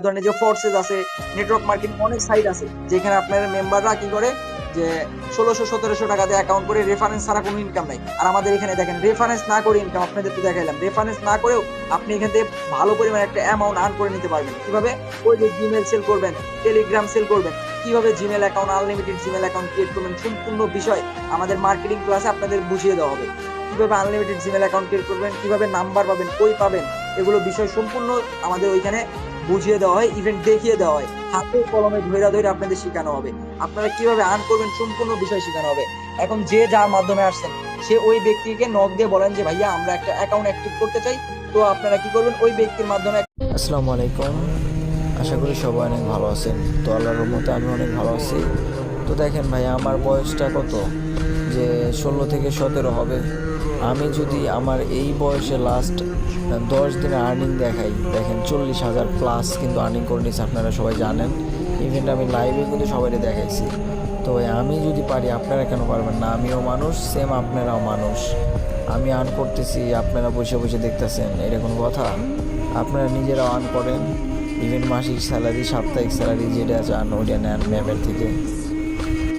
ধরনের যে ফোর্সেস আছে, নেটওয়ার্ক মার্কেটিং অনেক সাইট আছে যেখানে আপনার মেম্বাররা কি করে যে ১৬০০-১৭০০ টাকা দিয়ে অ্যাকাউন্ট করে রেফারেন্স ছাড়া কোনো ইনকাম নাই। আর আমাদের এখানে দেখেন রেফারেন্স না করে ইনকাম আপনাদের তো দেখাইলাম। রেফারেন্স না করেও আপনি এখান থেকে ভালো পরিমাণে একটা অ্যামাউন্ট আর্ন করে নিতে পারবেন। কিভাবে? ওই যে জিমেল সেল করবেন, টেলিগ্রাম সেল করবেন, কিভাবে Gmail account unlimited Gmail account create করবেন সম্পূর্ণ বিষয় আমাদের মার্কেটিং ক্লাসে আপনাদের বুঝিয়ে দেওয়া হবে। কিভাবে আনলিমিটেড জিমেল অ্যাকাউন্ট ক্রিয়েট করবেন, কিভাবে নাম্বার পাবেন, কই পাবেন, এগুলো বিষয় সম্পূর্ণ আমাদের ওইখানে বুঝিয়ে দেওয়া হয়, ইভেন্ট দেখিয়ে দেওয়া হয়, হাতে কলমে ধইরা ধইরা আপনাদের শেখানো হবে। আপনারা কিভাবে আর্ন করবেন সম্পূর্ণ বিষয় শেখানো হবে। এখন যে যার মাধ্যমে আসছেন সে ওই ব্যক্তিকে নক দিয়ে বলেন যে ভাইয়া আমরা একটা অ্যাকাউন্ট অ্যাক্টিভ করতে চাই। তো আপনারা কি করবেন, ওই ব্যক্তির মাধ্যমে। আসসালামু আলাইকুম, আশা করি সবাই অনেক ভালো আছেন। তো আল্লাহর রহমতে আমি অনেক ভালো আছি। তো দেখেন ভাই, আমার বয়সটা কত, যে 16 থেকে 17 হবে। আমি যদি আমার এই বয়সে লাস্ট 10 দিনের আর্নিং দেখাই, দেখেন 40,000 প্লাস কিন্তু আর্নিং করে নিয়েছি, আপনারা সবাই জানেন। ইভেন্ট আমি লাইভে কিন্তু সবাইকে দেখাইছি। তো ভাই আমি যদি পারি, আপনারা কেন পারবেন না? আমিও মানুষ, সেম আপনারাও মানুষ। আমি আর্ন করতেছি, আপনারা বসে বসে দেখতেছেন, এটা কোনো কথা? আপনারা নিজেরাও আর্ন করেন। ইভেন মাসিক স্যালারি, সাপ্তাহিক স্যালারি যেটা চান ওইটা নেন ম্যামের থেকে।